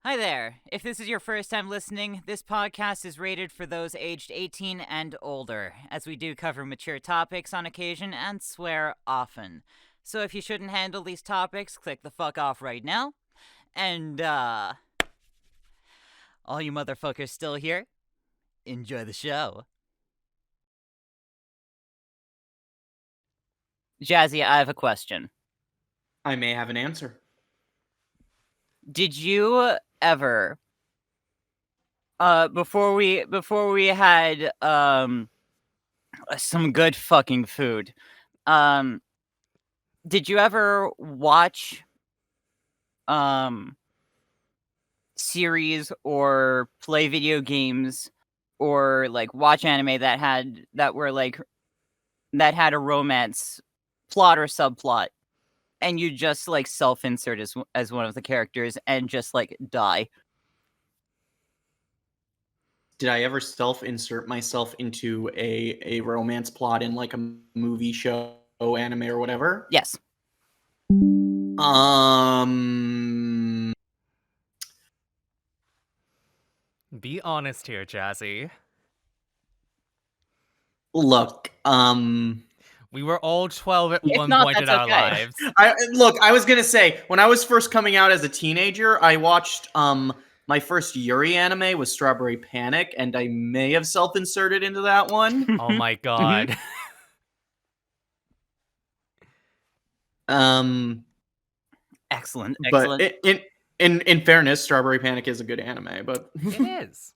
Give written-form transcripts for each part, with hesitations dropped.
Hi there. If this is your first time listening, this podcast is rated for those aged 18 and older, as we do cover mature topics on occasion and swear often. So if you shouldn't handle these topics, click the fuck off right now. And, all you motherfuckers still here, enjoy the show. Jazzy, I have a question. I may have an answer. Did you ever, before we had, some good fucking food, did you ever watch series or play video games or like watch anime that had a romance plot or subplot, and you just like self-insert as one of the characters and just like die? Did I ever self-insert myself into a romance plot in like a movie, show, anime, or whatever? Yes. Be honest here, Jazzy. Look, We were all 12 at If one not, point in that's our okay. lives. I was gonna say, when I was first coming out as a teenager, I watched my first Yuri anime was Strawberry Panic, and I may have self-inserted into that one. Oh my god. Excellent. But in fairness, Strawberry Panic is a good anime, but It is.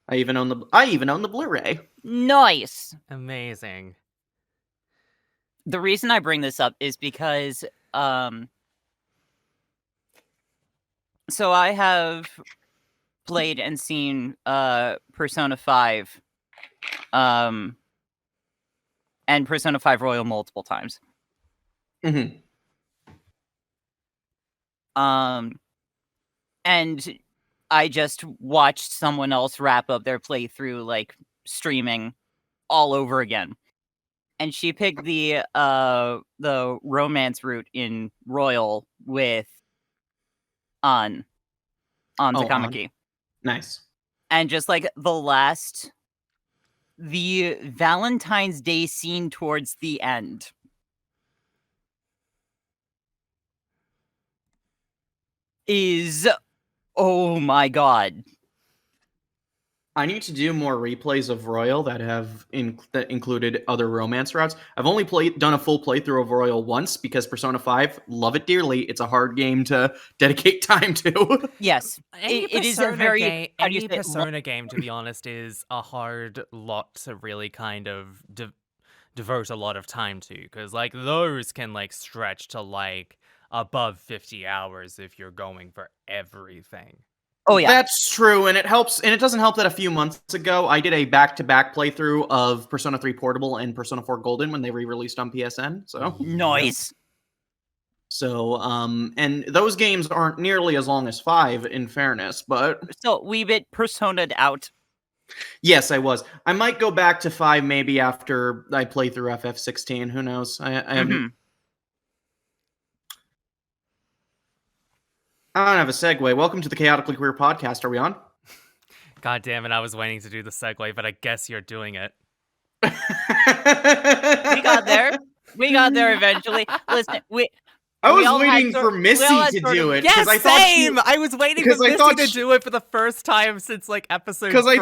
I even own the Blu-ray. Nice. Amazing. The reason I bring this up is because so I have played and seen Persona 5 and Persona 5 Royal multiple times. Mm-hmm. And I just watched someone else wrap up their playthrough, like streaming all over again. And she picked the romance route in Royal with on Takamaki. Nice. And just like the Valentine's Day scene towards the end is, oh my god. I need to do more replays of Royal that have that included other romance routes. I've only done a full playthrough of Royal once because Persona 5, love it dearly. It's a hard game to dedicate time to. Yes, it is a very any Persona game, to be honest, is a hard lot to really kind of devote a lot of time to, because like those can like stretch to like above 50 hours if you're going for everything. Oh yeah, that's true, and it helps. And it doesn't help that a few months ago I did a back-to-back playthrough of Persona 3 Portable and Persona 4 Golden when they re-released on PSN. So nice. So and those games aren't nearly as long as 5, in fairness, but so we bit Persona'd out. Yes, I was. I might go back to 5 maybe after I play through FF16. Who knows? I haven't. I don't have a segue. Welcome to the Chaotically Queer podcast. Are we on? God damn it, I was waiting to do the segue, but I guess you're doing it. We got there. We got there eventually. Listen, I was waiting for Missy to do it. Yes, same! I was waiting for Missy to do it for the first time since like episode 3. Because I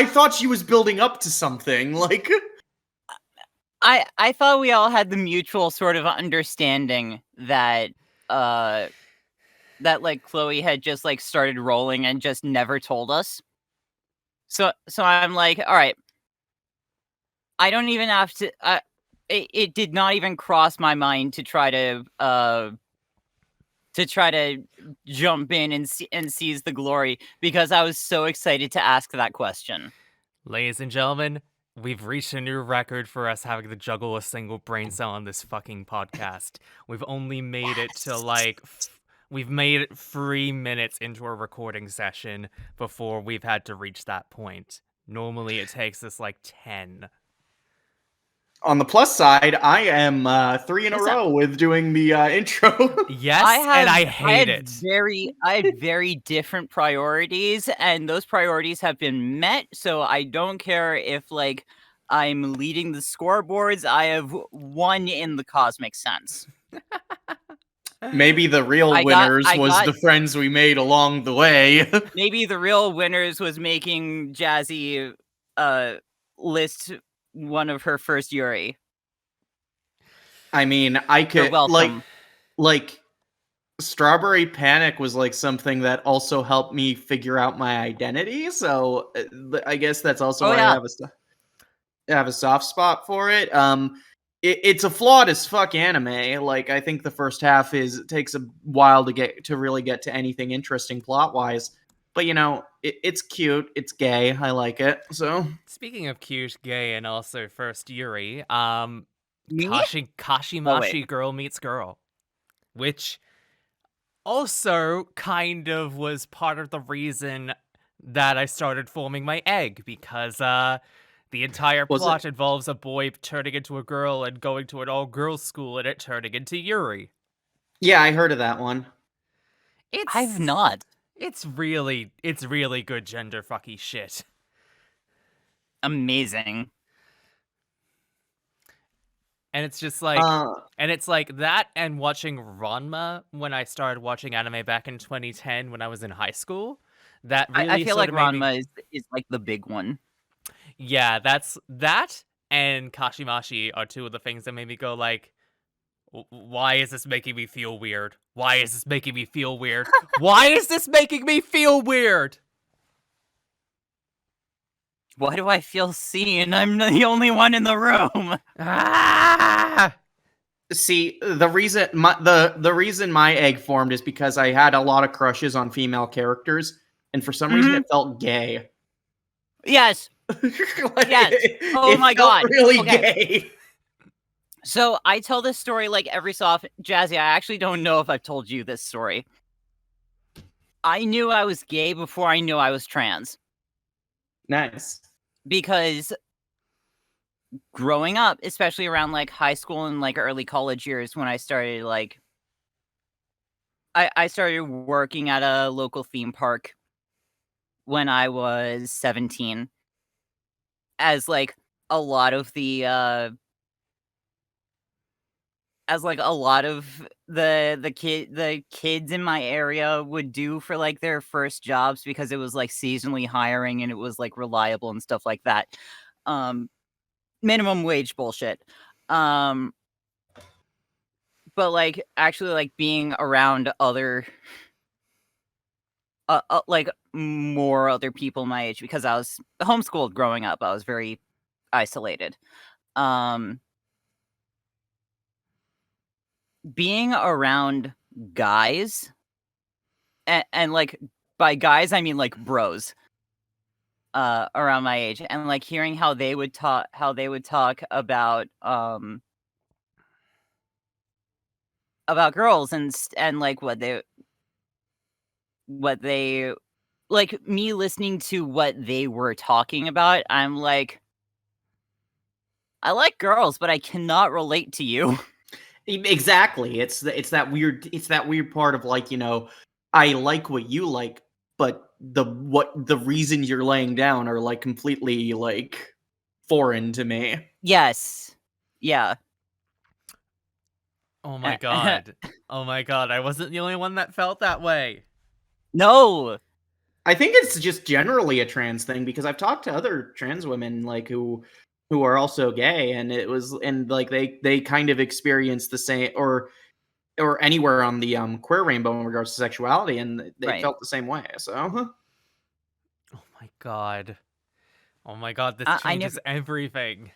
thought she was building up to something. Like I thought we all had the mutual sort of understanding that that like Chloe had just like started rolling and just never told us. So I'm like, all right. I don't even have to. It did not even cross my mind to try to jump in and seize the glory, because I was so excited to ask that question. Ladies and gentlemen, we've reached a new record for us having to juggle a single brain cell on this fucking podcast. We've only made it to like. We've made it 3 minutes into a recording session before we've had to reach that point. Normally it takes us like 10. On the plus side, I am 3 in a What's that? row with doing the intro. Yes, and I hate it. I had very different priorities, and those priorities have been met. So I don't care if like I'm leading the scoreboards. I have won in the cosmic sense. Maybe the real winners was the friends we made along the way. Maybe the real winners was making Jazzy list one of her first Yuri. I mean, I You're could welcome. like Strawberry Panic was like something that also helped me figure out my identity. So I guess that's also why I have a soft spot for it. It's a flawed as fuck anime. Like I think the first half takes a while to really get to anything interesting plot wise. But you know, it's cute. It's gay. I like it. So Speaking of cute, gay, and also first Yuri, Me? Kashimashi Girl Meets Girl, which also kind of was part of the reason that I started forming my egg, because the entire plot involves a boy turning into a girl and going to an all-girls school and it turning into Yuri. Yeah, I heard of that one. I've not. It's really good gender fucky shit. Amazing. And it's just like, and it's like that, and watching Ranma when I started watching anime back in 2010 when I was in high school. That really I feel like sort of made Ranma is like the big one. Yeah, that's that, and Kashimashi are two of the things that made me go like, why is this making me feel weird? Why is this making me feel weird? Why is this making me feel weird? Why do I feel seen? I'm the only one in the room. Ah! See, the reason my egg formed is because I had a lot of crushes on female characters, and for some reason it felt gay. Yes. Like, yes. Oh my god. Really gay. So I tell this story like every so often. Jazzy, I actually don't know if I've told you this story. I knew I was gay before I knew I was trans. Nice. Because growing up, especially around like high school and like early college years, when I started like I started working at a local theme park when I was 17. As like a lot of the the kids in my area would do for like their first jobs, because it was like seasonally hiring and it was like reliable and stuff like that. Minimum wage bullshit. But like actually like being around other like more other people my age, because I was homeschooled growing up. I was very isolated. Being around guys, and like by guys I mean like bros around my age, and like hearing how they would talk about girls and like what they like, me listening to what they were talking about, I'm like, I like girls, but I cannot relate to you. Exactly. It's that weird part of like, you know, I like what you like, but the reason you're laying down are like completely like foreign to me. Yes. Yeah. Oh my god. Oh my god, I wasn't the only one that felt that way. No. I think it's just generally a trans thing, because I've talked to other trans women like who are also gay, and like they kind of experience the same, or anywhere on the queer rainbow in regards to sexuality, and they felt the same way. So oh my god. Oh my god, this changes everything.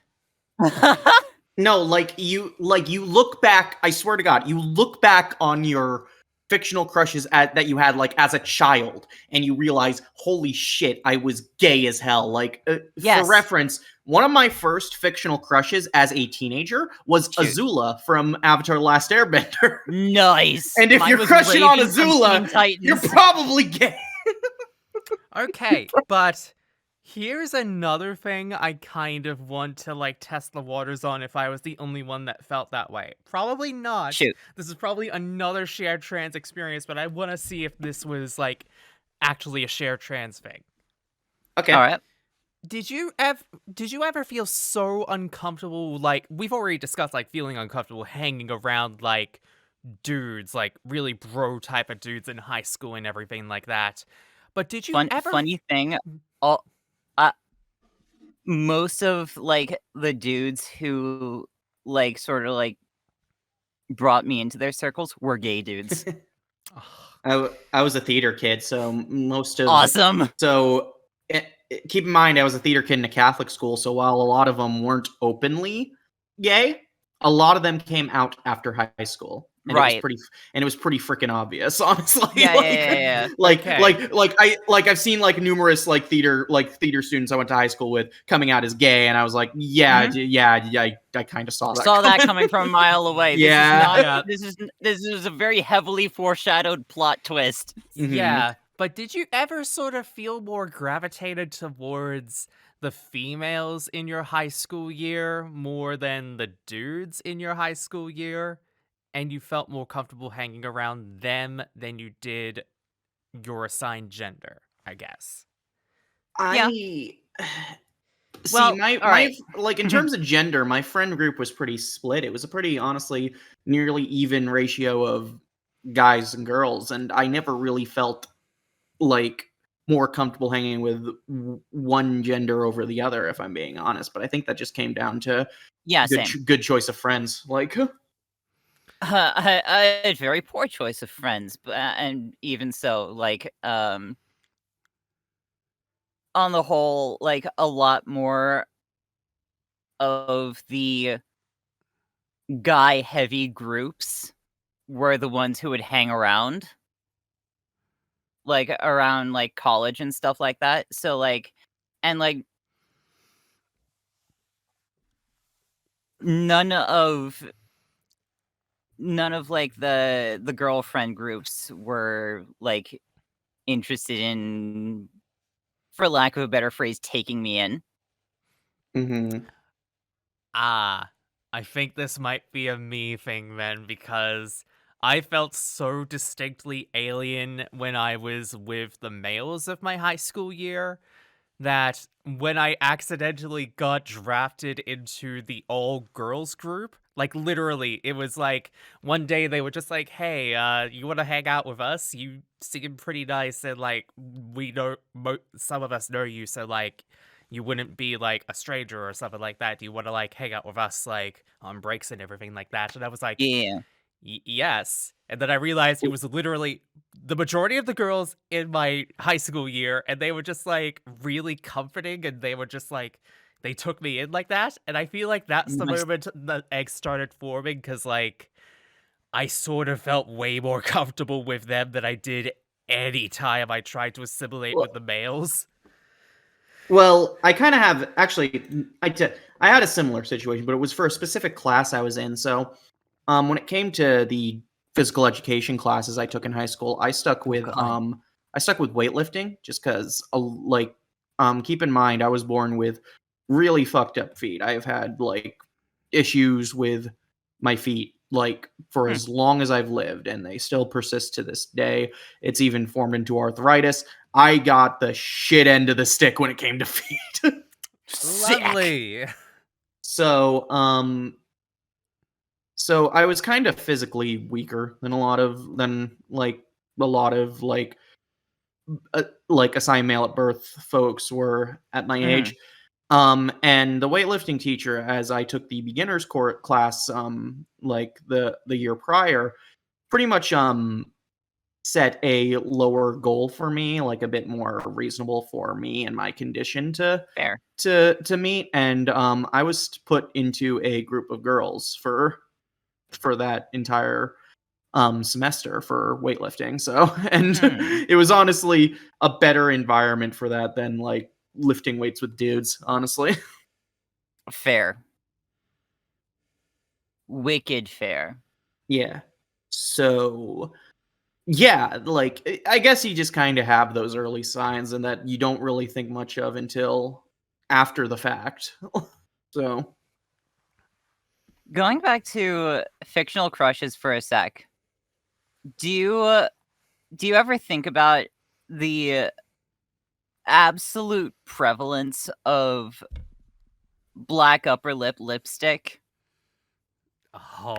No, like you look back, I swear to God, you look back on your fictional crushes that you had like as a child, and you realize, holy shit, I was gay as hell. Like for reference, one of my first fictional crushes as a teenager was Azula from Avatar: The Last Airbender. Nice. And if you're crushing on Azula, you're probably gay. Okay, but Here's another thing I kind of want to like test the waters on if I was the only one that felt that way. Probably not. Shoot. This is probably another shared trans experience, but I want to see if this was like actually a shared trans thing. Okay. All right. Did you ever feel so uncomfortable, like we've already discussed like feeling uncomfortable hanging around like dudes, like really bro type of dudes in high school and everything like that. But did you ever Funny thing, all uh, most of like the dudes who like sort of like brought me into their circles were gay dudes. I was a theater kid, so most of Awesome. so keep in mind I was a theater kid in a Catholic school, so while a lot of them weren't openly gay, a lot of them came out after high school. And Right. it was pretty freaking obvious, honestly. Yeah, yeah. Okay. I've seen like numerous like theater students I went to high school with coming out as gay, and I was like, I kind of saw that. Saw that coming from a mile away. Yeah. This is a very heavily foreshadowed plot twist. Mhm. Yeah, but did you ever sort of feel more gravitated towards the females in your high school year more than the dudes in your high school year? And you felt more comfortable hanging around them than you did your assigned gender, I guess. Yeah. I see Well, my all right. like in terms of gender, my friend group was pretty split. It was a pretty honestly nearly even ratio of guys and girls, and I never really felt like more comfortable hanging with one gender over the other, if I'm being honest. But I think that just came down to Yeah, same. good choice of friends. Like, I had very poor choice of friends, but and even so, like on the whole, like a lot more of the guy heavy groups were the ones who would hang around, like around like college and stuff like that. So like, and like none of like the girlfriend groups were like interested in, for lack of a better phrase, taking me in. mhm. Ah, I think this might be a me thing then because I felt so distinctly alien when I was with the males of my high school year that when I accidentally got drafted into the all girls group, like literally, it was like one day they were just like, "Hey, you want to hang out with us? You seem pretty nice, and like we know some of us know you, so like you wouldn't be like a stranger or something like that. Do you want to like hang out with us like on breaks and everything like that?" And I was like, Yeah. Yes. And then I realized it was literally the majority of the girls in my high school year, and they were just like really comforting, and they were just like, they took me in like that. And I feel like that's the Nice. moment the eggs started forming because, like, I sort of felt way more comfortable with them than I did any time I tried to assimilate with Well, the males. well, I kind of have actually. I had a similar situation, but it was for a specific class I was in. So, when it came to the physical education classes I took in high school, Oh God. I stuck with weightlifting just because, keep in mind, I was born with really fucked up feet. I have had like issues with my feet like for Hmm. as long as I've lived, and they still persist to this day. It's even formed into arthritis. I got the shit end of the stick when it came to feet. Sick. Lovely. So, so I was kind of physically weaker than a lot of like assigned male at birth folks were at my Mhm. age. And the weightlifting teacher, as I took the beginners court class, like the year prior, pretty much set a lower goal for me, like a bit more reasonable for me and my condition Fair. to meet. And I was put into a group of girls for that entire semester for weightlifting. So, and Hmm. it was honestly a better environment for that than like lifting weights with dudes, honestly. Fair. Wicked fair. Yeah. So, Yeah, like I guess you just kind of have those early signs, and that you don't really think much of until after the fact. So Going back to fictional crushes for a sec, do you ever think about the absolute prevalence of black upper lip lipstick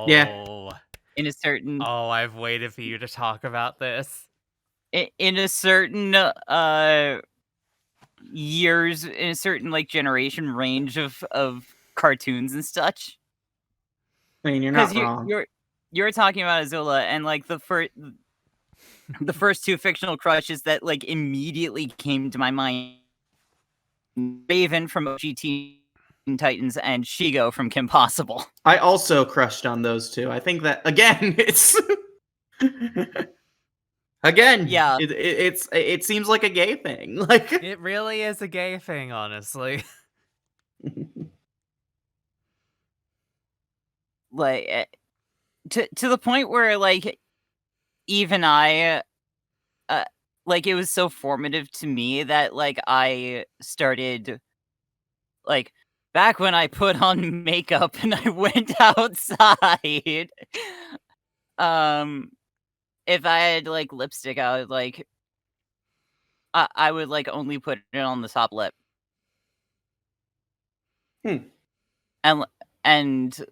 yeah, Oh. in a certain Oh, I've waited for you to talk about this. in a certain years, in a certain like generation range of cartoons and such? I mean you're Because not wrong. you're talking about Azula, and like the first two fictional crushes that like immediately came to my mind, Raven from OG Teen Titans and Shigo from Kim Possible. I also crushed on those two. I think that again, it's again, Yeah, it seems like a gay thing. Like It really is a gay thing, honestly. like to the point where like even I like it was so formative to me that like I started like back when I put on makeup and I went outside. um if I had like lipstick, I would like I would like only put it on the top lip. Hmm. And and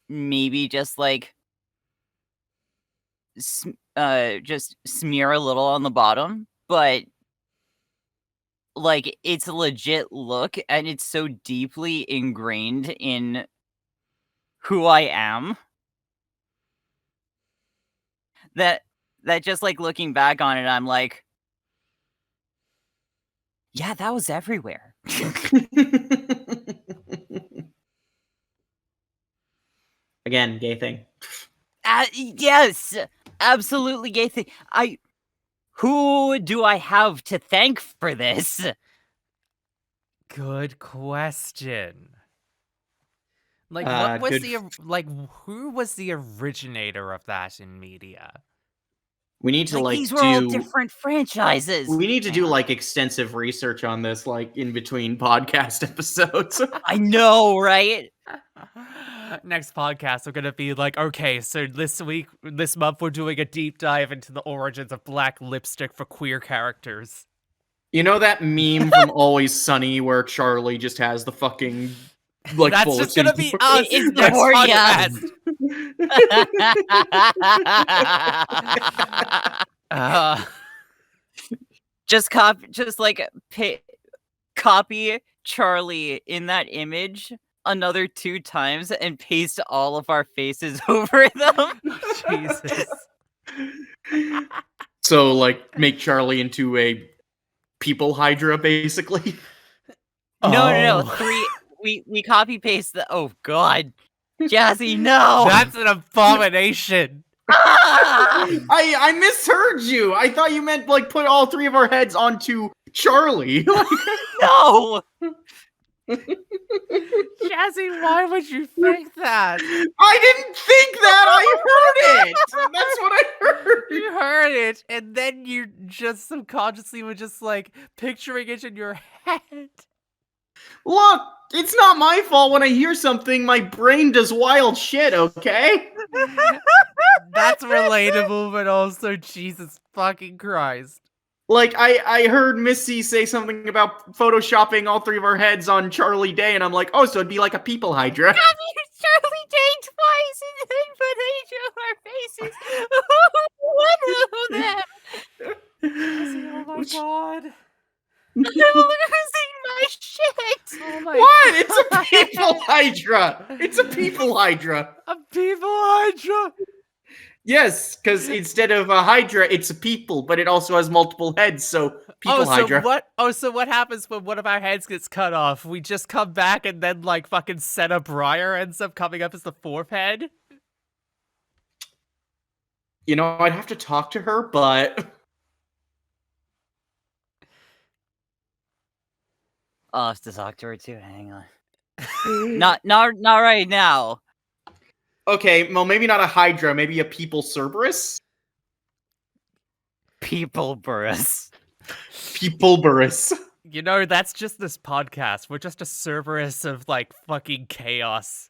maybe just like just smear a little on the bottom, but like it's a legit look and it's so deeply ingrained in who I am that just like looking back on it, I'm like, yeah, that was everywhere. Again, gay thing. Yes, absolutely gay thing. Who do I have to thank for this? Good question. Like, what was Good. the who was the originator of that in media? We need to Like like these were all do. different franchises. We need to do Man, like extensive research on this, like in between podcast episodes. I know, right? Next podcast, we're gonna be like, okay, so this month, we're doing a deep dive into the origins of black lipstick for queer characters. You know that meme from Always Sunny where Charlie just has the fucking like That's just bulletin gonna be board? us It's the next more, yeah. podcast. Just like copy Charlie in that image another 2 times and paste all of our faces over them. Jesus. So like make Charlie into a people hydra basically. No. Oh. 3 we copy paste the oh god. Jazzy, no. That's an abomination. Ah! I misheard you. I thought you meant like put all three of our heads onto Charlie. Like, No. Jazzy, why would you think that? I didn't think that. I heard it. That's what I heard. You heard it, and then you just subconsciously were just like picturing it in your head. Look, it's not my fault when I hear something. My brain does wild shit. Okay. That's relatable, but also Jesus fucking Christ. Like I heard Missy say something about photoshopping all three of our heads on Charlie Day, and I'm like, oh, so it'd be like a people hydra. Charlie Day twice and then put each of our faces. One of them. Jazzy, oh my god. I'm losing my shit. Oh my What? god. It's a people hydra. It's a people hydra. A people hydra. Yes, because instead of a hydra, it's a people, but it also has multiple heads, so people hydra. So what happens when one of our heads gets cut off? We just come back and then like fucking Senna Breyer ends up coming up as the fourth head? You know, I'd have to talk to her, but I'll have to talk to her too. Hang on. Not right now. okay, well, maybe not a hydra, maybe a people Cerberus. People, Burris. People Burris. You know, that's just this podcast. We're just a Cerberus of like fucking chaos.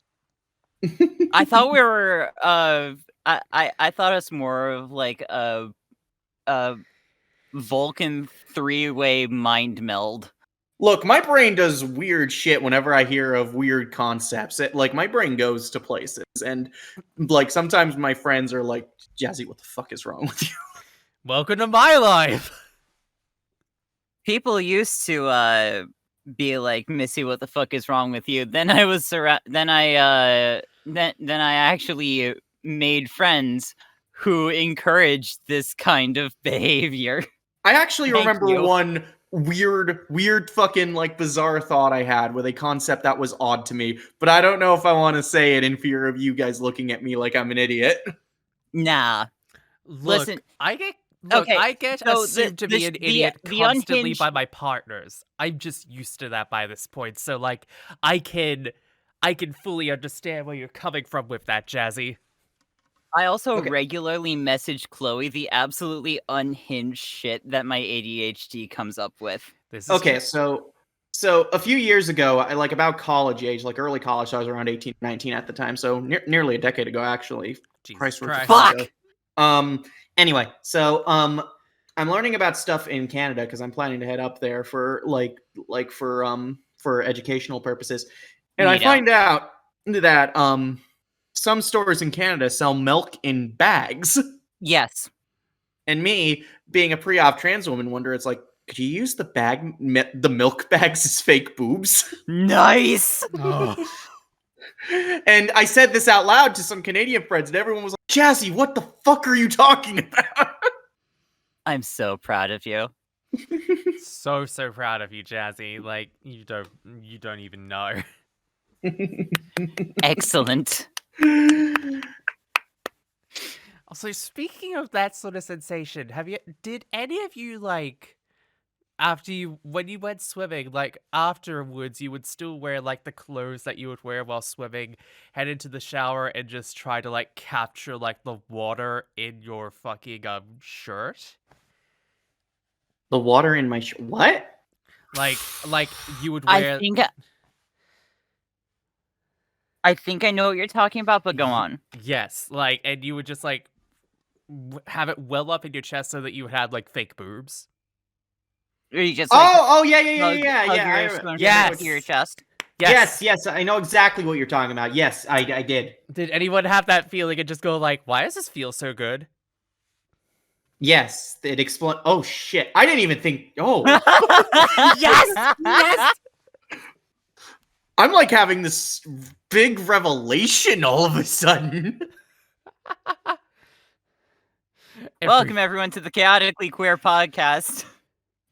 I thought we were I thought it's more of like a Vulcan 3-way mind meld. Look, my brain does weird shit whenever I hear of weird concepts. Like, my brain goes to places. And, like, sometimes my friends are like, Jazzy, what the fuck is wrong with you? Welcome to my life. People used to be like, Missy, what the fuck is wrong with you? Then I was then I actually made friends who encouraged this kind of behavior. I actually Thank remember you. one weird fucking like bizarre thought I had with a concept that was odd to me, but I don't know if I want to say it in fear of you guys looking at me like I'm an idiot. Nah. Look, Listen, I get so assumed to be an idiot the constantly unhinged- by my partners. I'm just used to that by this point. So like I can fully understand where you're coming from with that, Jazzy. I also Okay. regularly message Chloe the absolutely unhinged shit that my ADHD comes up with. This is Okay, just- so a few years ago, I like about college age, like early college, so I was around 18, 19 at the time, so nearly a decade ago, actually. Jesus Christ, where's the Christ. time go? Anyway, so I'm learning about stuff in Canada because I'm planning to head up there for for educational purposes, and I Neato. find out that some stores in Canada sell milk in bags, Yes. and me being a pre-op trans woman wonder, it's like, could you use the milk bags as fake boobs? Nice. Oh. And I said this out loud to some Canadian friends, and everyone was like, Jazzy, what the fuck are you talking about? I'm so proud of you. So proud of you, Jazzy. Like you don't even know. Excellent. Also, speaking of that sort of sensation, did any of you like when you went swimming, like afterwards you would still wear like the clothes that you would wear while swimming, head into the shower and just try to like capture like the water in your fucking shirt? The water in my what? Like you would wear I think I know what you're talking about, but go on. Yes, like, and you would just like have it well up in your chest so that you had like fake boobs. Or you just like Oh, yeah. hug your scrunchie Yes. to your chest. Yes, I know exactly what you're talking about. Yes, I did. Did anyone have that feeling and just go like, why does this feel so good? Yes, it explains. Oh shit! I didn't even think. Oh, Yes! I'm like having this big revelation all of a sudden. Welcome everyone to the Chaotically Queer podcast.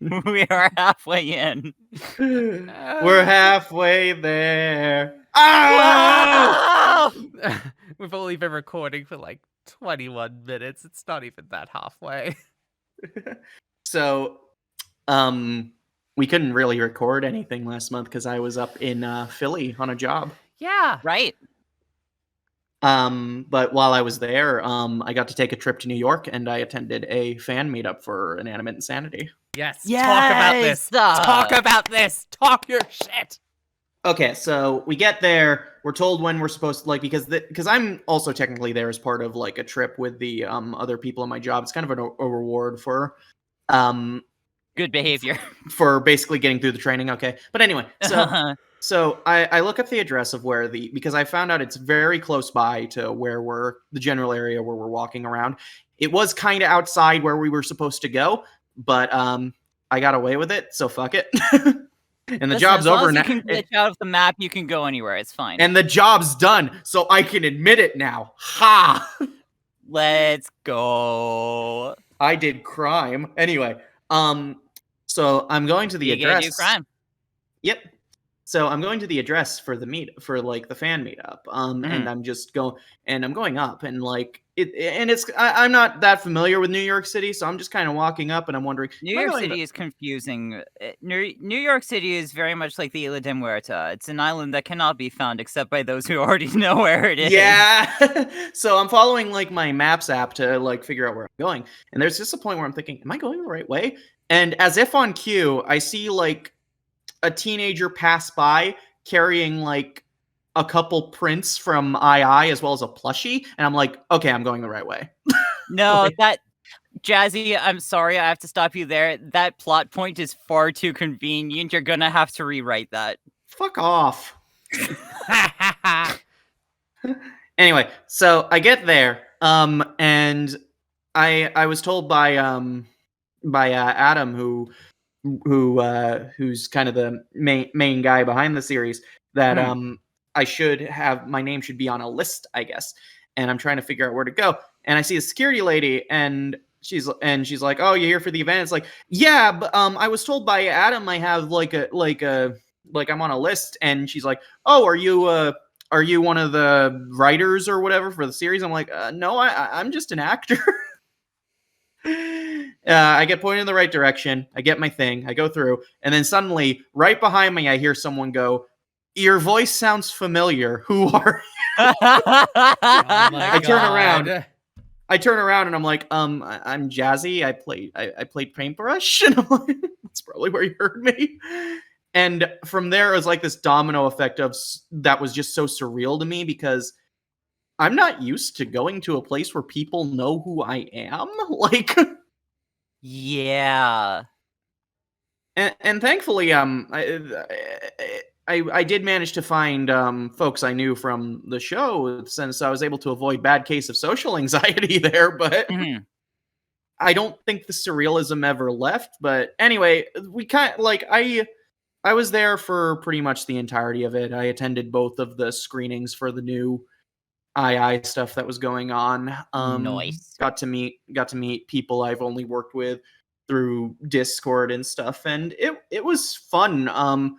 We are halfway in. We're halfway there. Ah! Wow! We've only been recording for like 21 minutes. It's not even that halfway. So, we couldn't really record anything last month because I was up in Philly on a job. Yeah. Right. But while I was there, I got to take a trip to New York and I attended a fan meetup for Inanimate Insanity. Yes. Talk about this. Talk about this. Talk your shit. Okay, so we get there. We're told when we're supposed to, like, because I'm also technically there as part of like a trip with the other people in my job. It's kind of a reward for good behavior for basically getting through the training. Okay, but anyway, so I look up the address of where because I found out it's very close by to where the general area where we're walking around. It was kind of outside where we were supposed to go, but I got away with it, so fuck it. And the job's over now. You can glitch out of the map. You can go anywhere. It's fine. And the job's done, so I can admit it now. Ha! Let's go. I did crime. Anyway, so I'm going to the address. You do crime. Yep. So I'm going to the address for the fan meetup. And I'm just going, and I'm going up, and like I'm not that familiar with New York City, so I'm just kind of walking up and I'm wondering, New am I York going City is confusing. New York City is very much like the Isla de Muerta. It's an island that cannot be found except by those who already know where it is. Yeah. So I'm following like my Maps app to like figure out where I'm going. And there's just a point where I'm thinking, am I going the right way? And as if on cue, I see like a teenager pass by carrying like a couple prints from II as well as a plushie. And I'm like, okay, I'm going the right way. No, Like, that Jazzy, I'm sorry, I have to stop you there. That plot point is far too convenient. You're gonna have to rewrite that. fuck off. Anyway, so I get there, and I was told by Adam, who's kind of the main guy behind the series, that I should have my name should be on a list, I guess. And I'm trying to figure out where to go. And I see a security lady, and she's like, "Oh, you're here for the event?" It's like, "Yeah, but I was told by Adam I have like I'm on a list." And she's like, "Oh, are you one of the writers or whatever for the series?" I'm like, "No, I'm just an actor." I get pointed in the right direction. I get my thing. I go through, and then suddenly, right behind me, I hear someone go, "Your voice sounds familiar. Who are you?" Oh my I turn around. God. I turn around and I'm like, I'm Jazzy. I played Paintbrush, and I'm like, that's probably where you heard me. And from there, it was like this domino effect of that was just so surreal to me because I'm not used to going to a place where people know who I am. Like, Yeah. and thankfully, I did manage to find folks I knew from the show, since I was able to avoid bad case of social anxiety there. But Mhm. I don't think the surrealism ever left. But anyway, we kind of like I was there for pretty much the entirety of it. I attended both of the screenings for the new II stuff that was going on. Nice. Got to meet people I've only worked with through Discord and stuff, and it was fun.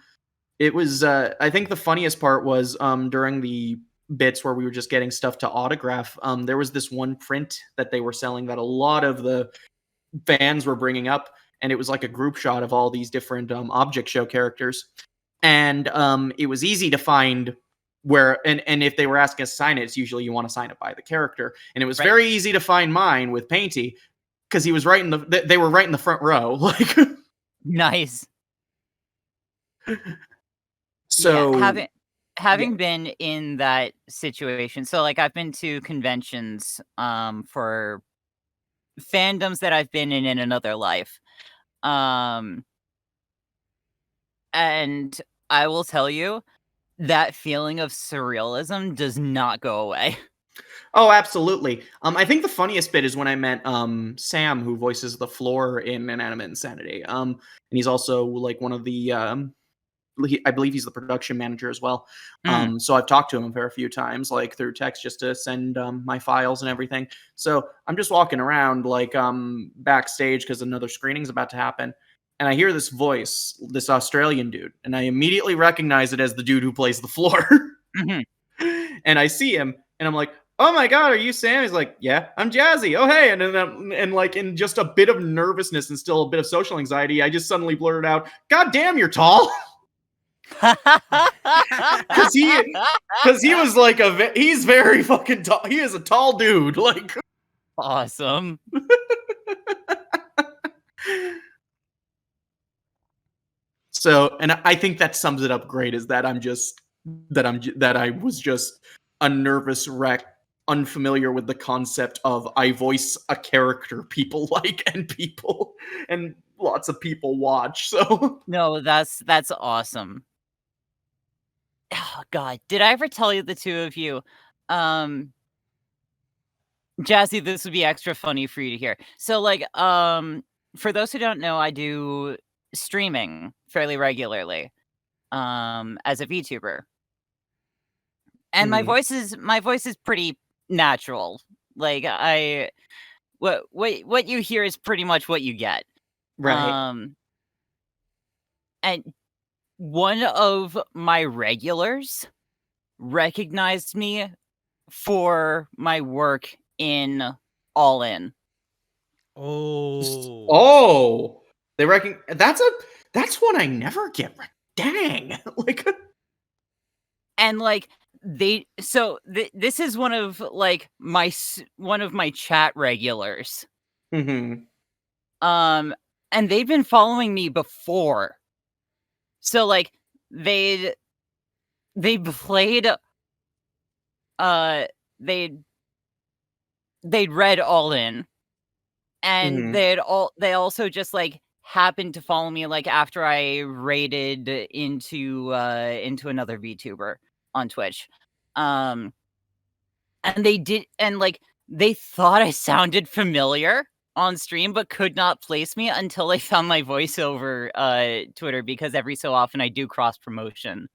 It was I think the funniest part was during the bits where we were just getting stuff to autograph. There was this one print that they were selling that a lot of the fans were bringing up, and it was like a group shot of all these different object show characters, and it was easy to find where, and if they were asking us to sign it, it's usually you want to sign it by the character, and it was Right. very easy to find mine with Painty because he was right in the they were right in the front row. Like, Nice. so Yeah, having been in that situation, so like I've been to conventions for fandoms that I've been in another life. Um and I will tell you that feeling of surrealism does not go away. Oh, absolutely. I think the funniest bit is when I met Sam, who voices the floor in Inanimate Insanity. And he's also like one of the I believe he's the production manager as well. Mm. So I've talked to him a few times, like through text, just to send my files and everything. So I'm just walking around like backstage because another screening's about to happen, and I hear this voice, this Australian dude, and I immediately recognize it as the dude who plays the floor. Mhm. And I see him, and I'm like, "Oh my god, are you Sam?" He's like, "Yeah, I'm Jazzy. Oh hey," and then and like in just a bit of nervousness and still a bit of social anxiety, I just suddenly blurted out, "God damn, you're tall." Because he was like he's very fucking tall. He is a tall dude. Like, Awesome. so, and I think that sums it up great. Is that that I was just a nervous wreck, unfamiliar with the concept of I voice a character people like and lots of people watch. So No, that's awesome. Oh god, did I ever tell you the two of you? Um Jazzy, this would be extra funny for you to hear. So like for those who don't know, I do streaming fairly regularly as a VTuber. And Mhm. my voice is pretty natural. Like what you hear is pretty much what you get. Right. Um and one of my regulars recognized me for my work in All In. Oh. Oh, they reckon that's one I never get. Dang, like And like this is one of like one of my chat regulars. mhm. And they've been following me before. So like they played they'd read All In, and Mhm. they also just like happened to follow me like after I raided into another VTuber on Twitch. And they thought I sounded familiar on stream, but could not place me until they found my voice over Twitter, because every so often I do cross promotion.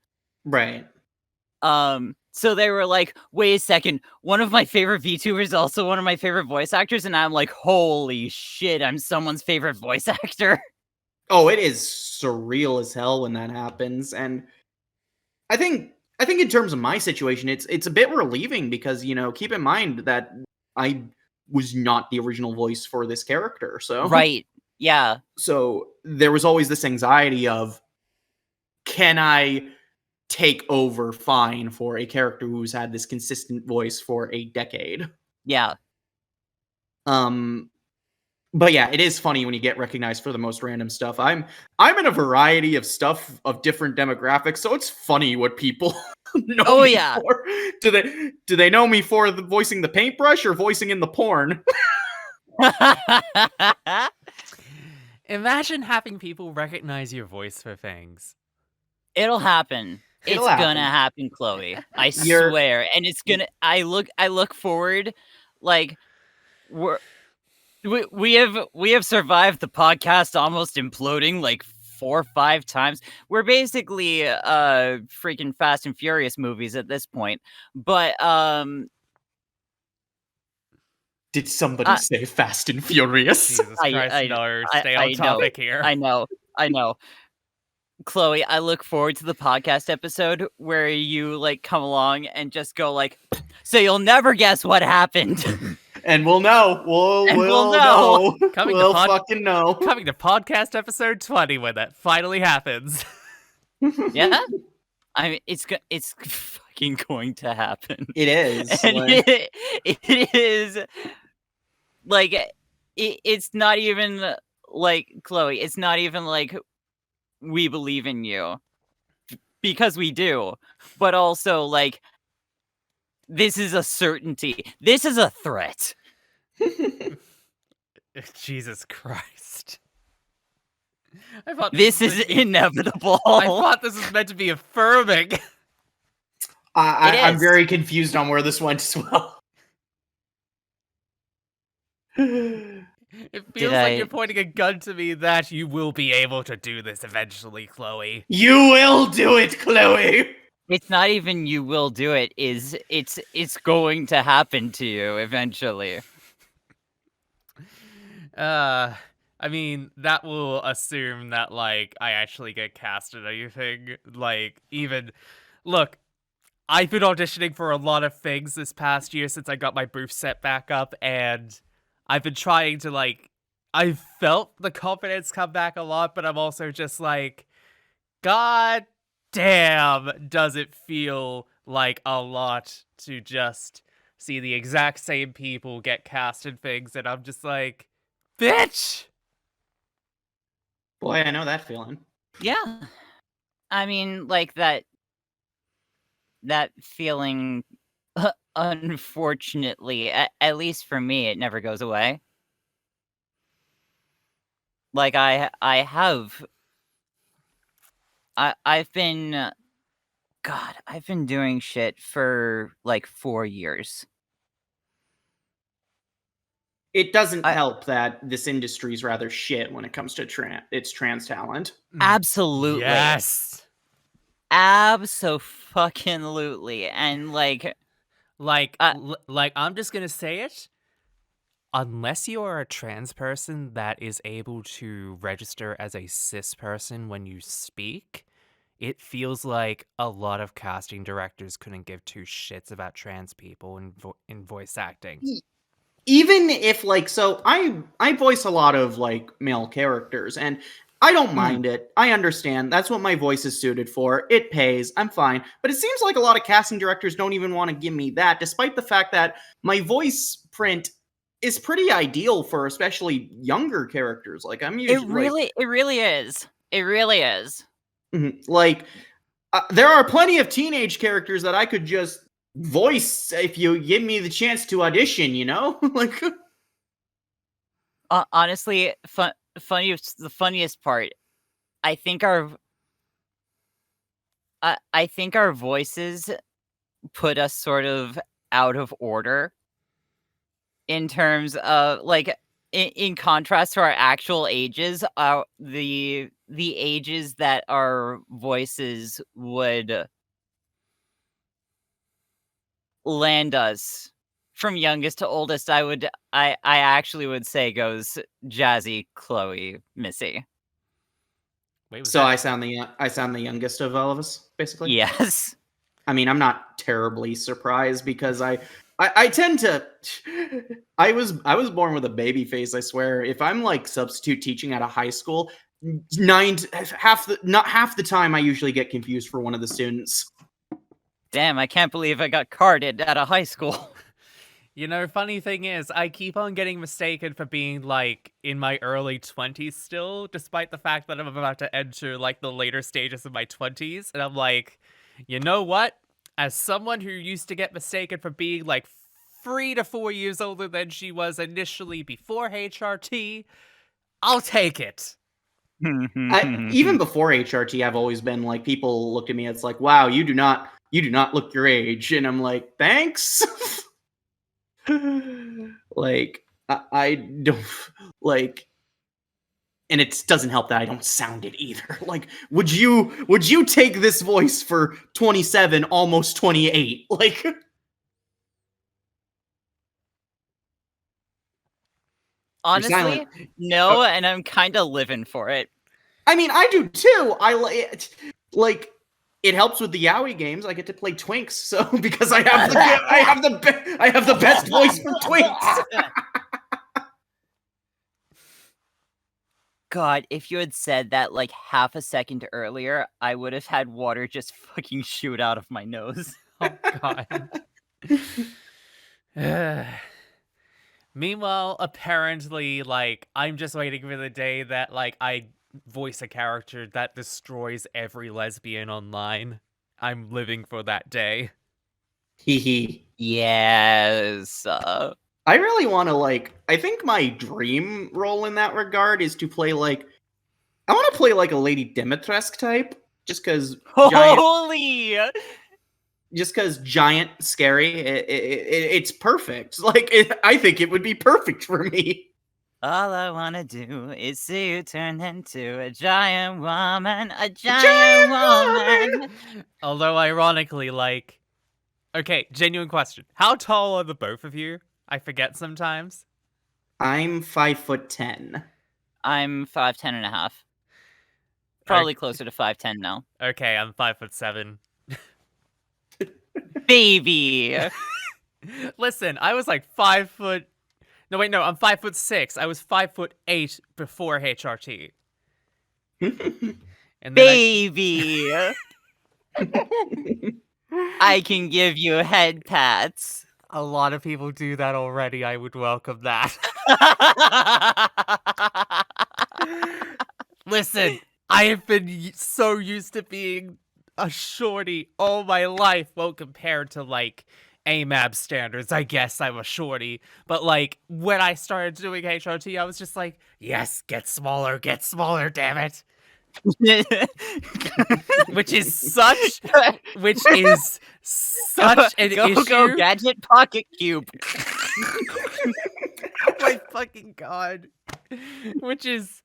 Right. So they were like, wait a second, one of my favorite VTubers is also one of my favorite voice actors, and I'm like, holy shit, I'm someone's favorite voice actor. Oh, it is surreal as hell when that happens, and I think in terms of my situation, it's a bit relieving because, keep in mind that I was not the original voice for this character, so Right. Yeah. so there was always this anxiety of, can I take over fine for a character who's had this consistent voice for a decade? Yeah. Um, but yeah, it is funny when you get recognized for the most random stuff. I'm in a variety of stuff of different demographics, so it's funny what people know Oh, me yeah. for. Do they know me for voicing the paintbrush or voicing in the porn? Imagine having people recognize your voice for things. It'll happen. It'll It's gonna happen. happen, Chloe. I You're swear. And it's gonna I look forward, like, we're we have survived the podcast almost imploding like 4 or 5 times. We're basically freaking Fast and Furious movies at this point. But Did somebody say Fast and Furious? Jesus Christ, no. Stay on I know. topic here. I know. Chloe, I look forward to the podcast episode where you like come along and just go like, so you'll never guess what happened. And we'll know. We'll know. know. Coming We'll to fucking know. Coming to podcast episode 20 when that finally happens. Yeah? I mean, it's fucking going to happen. It is. And Like, it is like it's not even like, Chloe, it's not even like we believe in you, because we do, but also like this is a certainty. This is a threat. Jesus Christ. I thought This is inevitable. I thought this was meant to be affirming. I'm is. very confused on where this went as well. It feels like you're pointing a gun to me that you will be able to do this eventually, Chloe. You will do it, Chloe. It's not even you will do it, it's going to happen to you eventually. I mean, that will assume that, like, I actually get cast in anything. Like, even... Look, I've been auditioning for a lot of things this past year since I got my booth set back up, and I've been trying to, like... I've felt the confidence come back a lot, but I'm also just like... God damn, does it feel like a lot to just see the exact same people get cast in things, and I'm just like... Bitch! Boy, I know that feeling. Yeah. I mean, like that feeling, unfortunately, at least for me, it never goes away. Like I've been God, I've been doing shit for like 4 years. It doesn't help that this industry is rather shit when it comes to its trans talent. Absolutely. Yes. Abso-fucking-lutely. And like I'm just gonna say it. Unless you are a trans person that is able to register as a cis person when you speak, it feels like a lot of casting directors couldn't give two shits about trans people in voice acting. even if like, so I voice a lot of like male characters, and I don't mind it. I understand. That's what my voice is suited for. It pays. I'm fine. But it seems like a lot of casting directors don't even want to give me that, despite the fact that my voice print is pretty ideal for especially younger characters. Like I'm usually It really is. It really is. like there are plenty of teenage characters that I could just voice if you give me the chance to audition, you know? Like Honestly, the funniest part, I think our voices put us sort of out of order in terms of like in contrast to our actual ages, the ages that our voices would land us from youngest to oldest, I actually would say goes Jazzy, Chloe, Missy. Wait, was so that? I sound the youngest of all of us, basically. Yes. I mean, I'm not terribly surprised because I tend to I was born with a baby face, I swear. If I'm like substitute teaching at a high school, not half the time I usually get confused for one of the students. Damn, I can't believe I got carded at a high school. You know, funny thing is, I keep on getting mistaken for being, like, in my early 20s still, despite the fact that I'm about to enter, like, the later stages of my 20s, and I'm like, you know what? As someone who used to get mistaken for being, like, 3 to 4 years older than she was initially before HRT, I'll take it. Even before HRT, I've always been like, people look at me, it's like, wow, you do not look your age, and I'm like, thanks. Like I don't like, and it doesn't help that I don't sound it either. Like, would you take this voice for 27, almost 28? Like, Honestly, no, and I'm kind of living for it. I mean, I do too. Like it helps with the Yowie games. I get to play Twinks, so because I have the best voice for Twinks. God, if you had said that like half a second earlier, I would have had water just fucking shoot out of my nose. Oh, God. Meanwhile, apparently, like, I'm just waiting for the day that, like, I voice a character that destroys every lesbian online. I'm living for that day. Hee. Yes. I really want to I think my dream role in that regard is to play I want to play like a Lady Dimitrescu type, just because Holy! Giant, scary. It's perfect. I think it would be perfect for me. All I wanna do is see you turn into a giant woman, a giant woman. Although, ironically, like, okay, genuine question. How tall are the both of you? I forget sometimes. I'm 5'10". I'm 5'10" and a half. Probably closer to 5'10" now. Okay, I'm 5'7". Baby! Listen, I was like 5 foot. No, wait, no, I'm 5'6". I was 5'8" before HRT. And then Baby! I can give you head pats. A lot of people do that already. I would welcome that. Listen, I have been so used to being a shorty all my life. Well, compared to, like, AMAB standards, I guess I'm a shorty. But, like, when I started doing HRT, I was just like, yes, get smaller, damn it. Which is such an issue. Go gadget pocket cube. Oh my fucking God. Which is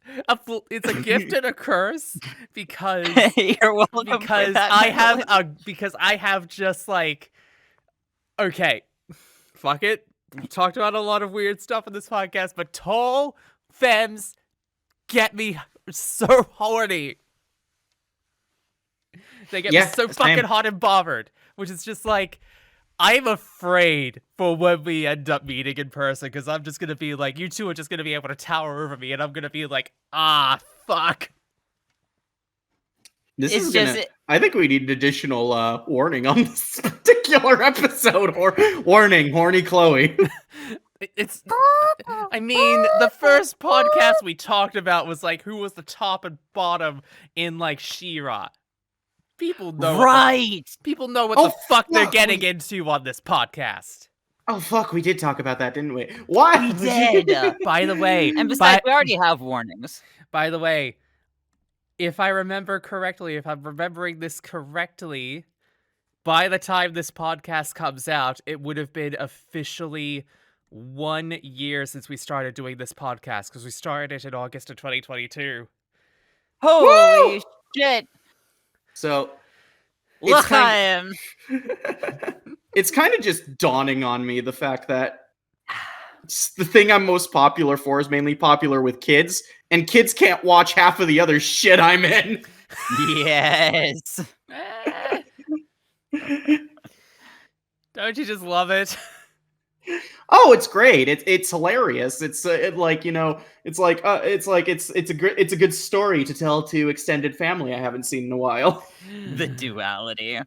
it's a gift and a curse because You're welcome because for that, I have just like, okay, fuck it. We talked about a lot of weird stuff in this podcast, but tall femmes get me so horny. They get me so fucking hot and bothered, which is just like, I'm afraid for when we end up meeting in person, because I'm just gonna be like, you two are just gonna be able to tower over me, and I'm gonna be like, fuck. This It's is just gonna. I think we need an additional warning on this particular episode. Or warning, horny Chloe. It's. I mean, the first podcast we talked about was like who was the top and bottom in like She-Ra. People know right. people know what Oh, the fuck they're fuck, getting into on this podcast. Oh fuck, we did talk about that, didn't we? What? We did. By the way, And besides, we already have warnings. by the way, if I remember correctly, if I'm remembering this correctly, by the time this podcast comes out, it would have been officially 1 year since we started doing this podcast, because we started it in August of 2022. Holy shit. So Look, I am. it's kind of just dawning on me the fact that the thing I'm most popular for is mainly popular with kids, and kids can't watch half of the other shit I'm in. Yes. Don't you just love it? Oh, it's great. It's hilarious. It's like, you know, it's a good story to tell to extended family I haven't seen in a while. The duality.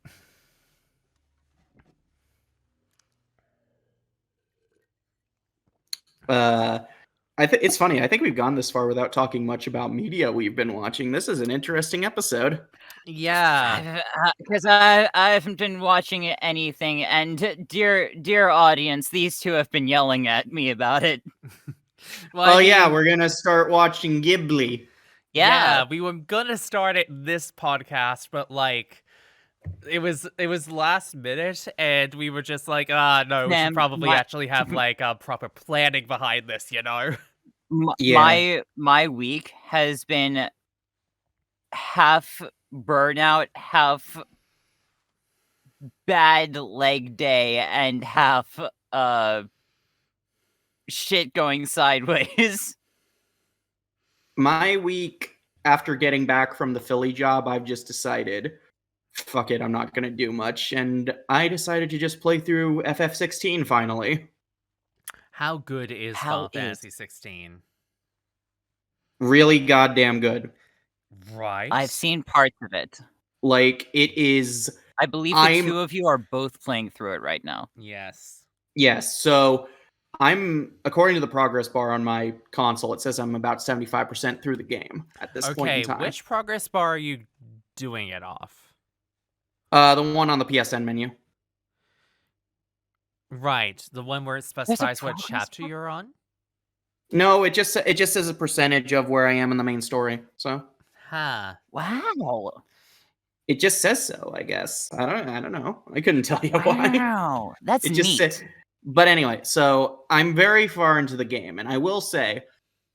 I think it's funny. I think we've gone this far without talking much about media we've been watching. This is an interesting episode. Yeah. Because I haven't been watching anything, and dear audience, these two have been yelling at me about it. Well, Oh yeah, we're gonna start watching Ghibli. Yeah. we were gonna start it this podcast, but like it was last minute, and we were just like, no, we should probably actually have like proper planning behind this, you know? Yeah. My week has been half burnout, half bad leg day, and half shit going sideways. My week after getting back from the Philly job, I've just decided, fuck it, I'm not gonna do much, and I decided to just play through FF16 finally. How good is Final Fantasy 16? Really goddamn good. Right. I've seen parts of it. Like, it is. I believe the two of you are both playing through it right now. Yes. Yes. So according to the progress bar on my console, it says I'm about 75% through the game at this point in time. Okay, which progress bar are you doing it off? The one on the PSN menu. Right, the one where it specifies what chapter you're on? No, it just says a percentage of where I am in the main story. So. Huh. Wow. It just says so, I guess. I don't know. I couldn't tell you why. Wow. That's it just neat. But anyway, so I'm very far into the game, and I will say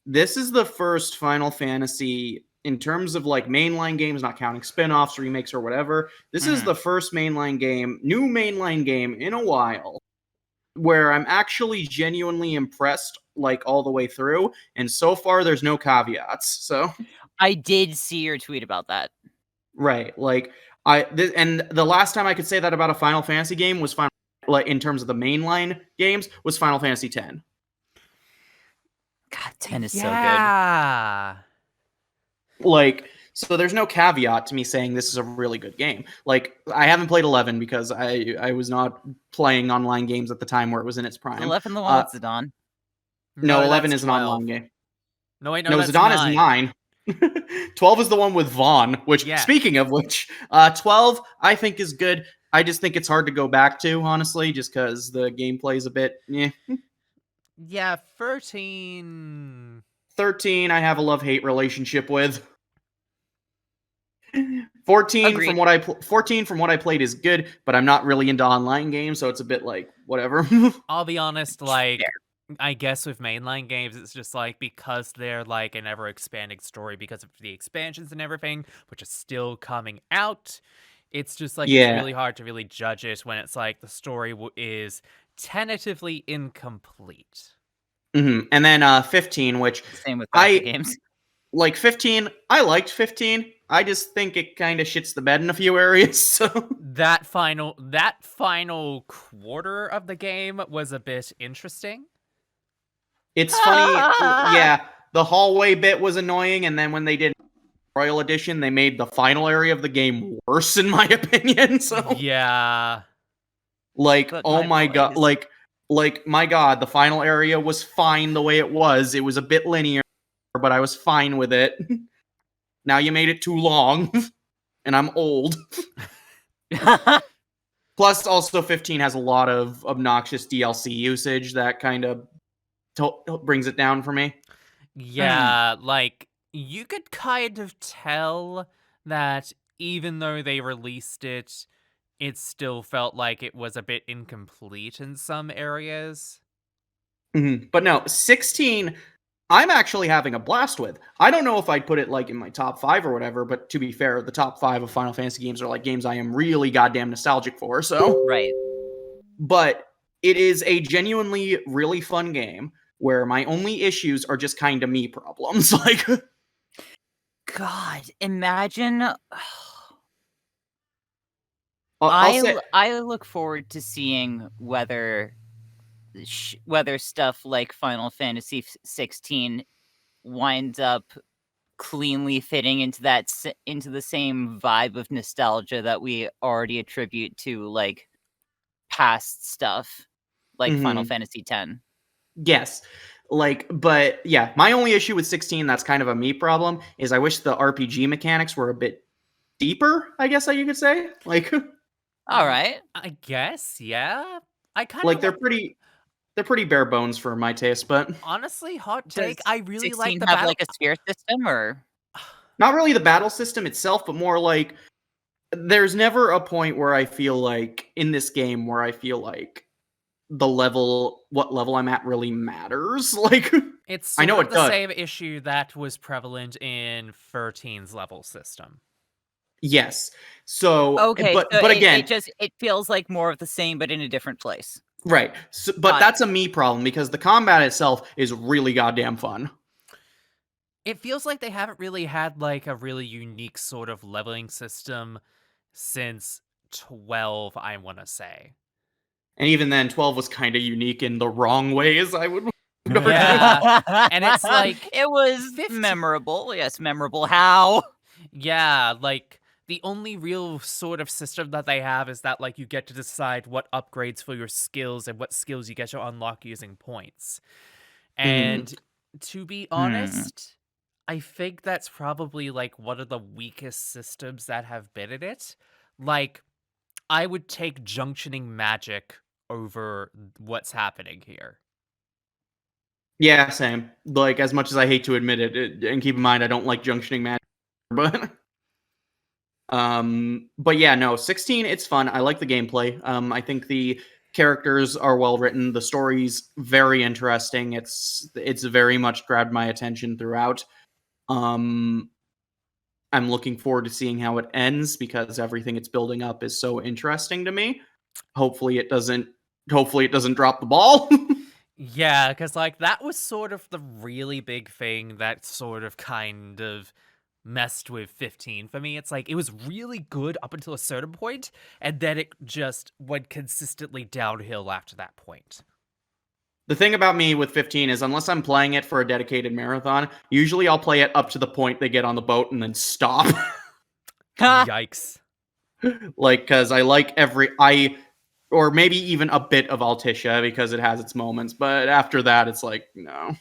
this is the first Final Fantasy in terms of like mainline games, not counting spin-offs, remakes, or whatever. This is the first new mainline game in a while where I'm actually genuinely impressed, like all the way through. And so far, there's no caveats. So I did see your tweet about that. Right, like and the last time I could say that about a Final Fantasy game was in terms of the mainline games, was Final Fantasy X. God, 10 is so good. Yeah. Like, so there's no caveat to me saying this is a really good game. Like, I haven't played 11 because I was not playing online games at the time where it was in its prime. 11 the one with Zidane? No, 11 is an online game. No, wait, no, Zidane is 9. 12 is the one with Vaughn, which, speaking of which, 12 I think is good. I just think it's hard to go back to, honestly, just because the gameplay is a bit, Yeah, 13. 13 I have a love-hate relationship with. 14 from what I played is good, but I'm not really into online games, so it's a bit like whatever. I'll be honest, like I guess with mainline games, it's just like because they're like an ever-expanding story because of the expansions and everything, which is still coming out. It's just like it's really hard to really judge it when it's like the story is tentatively incomplete. And then 15, which same with games. Like 15, I liked 15, I just think it kind of shits the bed in a few areas. So That final quarter of the game was a bit interesting. it's funny. Yeah, the hallway bit was annoying, and then when they did Royal Edition, they made the final area of the game worse, in my opinion. So Yeah. like, But oh my my god, boys. like my god, the final area was fine the way it was. It was a bit linear, but I was fine with it. Now you made it too long, and I'm old. Plus, also 15 has a lot of obnoxious DLC usage that kind of brings it down for me. Yeah, like you could kind of tell that even though they released it, it still felt like it was a bit incomplete in some areas. But no, 16, I'm actually having a blast with. I don't know if I'd put it like in my top 5 or whatever, but to be fair, the top 5 of Final Fantasy games are like games I am really goddamn nostalgic for. So, Right. but it is a genuinely really fun game where my only issues are just kind of me problems. Like, God, imagine. I'll say, I look forward to seeing whether whether stuff like Final Fantasy 16 winds up cleanly fitting into into the same vibe of nostalgia that we already attribute to like past stuff like Final mhm. Fantasy 10. Yes. Like, but yeah, my only issue with 16, that's kind of a me problem, is I wish the RPG mechanics were a bit deeper, I guess you could say. Like, All right. I guess, yeah. I kind like of they're pretty bare bones for my taste, but honestly, hot Does take, I really like 16 the have battle. like a sphere system or not really the battle system itself, but more like there's never a point where I feel like in this game where I feel like what level I'm at really matters. Like, It's I sort know of it the does. same issue that was prevalent in 13's level system. Yes. So, okay, so but again, it feels like more of the same but in a different place. right. So, but Got it. that's a me problem because the combat itself is really goddamn fun. It feels like they haven't really had like a really unique sort of leveling system since 12, I want to say. And even then, 12 was kind of unique in the wrong ways, I would argue. Yeah. And it's like it was 15 memorable. Yes, memorable. How? Yeah, like the only real sort of system that they have is that like you get to decide what upgrades for your skills and what skills you get to unlock using points. Mhm. And to be Hmm. honest, I think that's probably like one of the weakest systems that have been in it. Like I would take junctioning magic over what's happening here. Yeah, same. Like, as much as I hate to admit it, and keep in mind, I don't like junctioning magic, but but yeah, no, 16, it's fun. I like the gameplay. I think the characters are well written. The story's very interesting. It's very much grabbed my attention throughout. Um, I'm looking forward to seeing how it ends because everything it's building up is so interesting to me. Hopefully it doesn't hopefully it doesn't drop the ball. Yeah, because like that was sort of the really big thing that sort of kind of messed with 15 for me. It's like it was really good up until a certain point, and then it just went consistently downhill after that point. The thing about me with 15 is unless I'm playing it for a dedicated marathon, usually I'll play it up to the point they get on the boat and then stop. Yikes. Like, cuz I like or maybe even a bit of Altissia because it has its moments, but after that it's like no.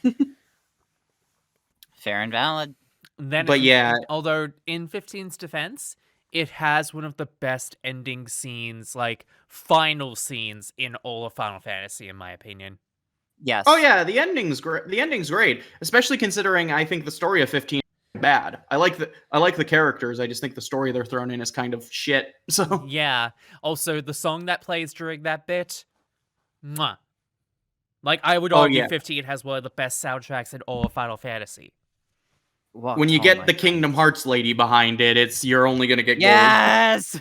Fair and valid. Then, But yeah, although in 15's defense, it has one of the best ending scenes, like final scenes in all of Final Fantasy, in my opinion. Yes. oh yeah, the ending's great. The ending's great, especially considering I think the story of 15 is bad. I like the characters. I just think the story they're thrown in is kind of shit. So Yeah. Also, the song that plays during that bit, mwah. Like, I would oh argue yeah, 15 has one of the best soundtracks in all of Final Fantasy. when you Oh get my the Kingdom goodness. Hearts lady behind it, you're only gonna get gold. Yes.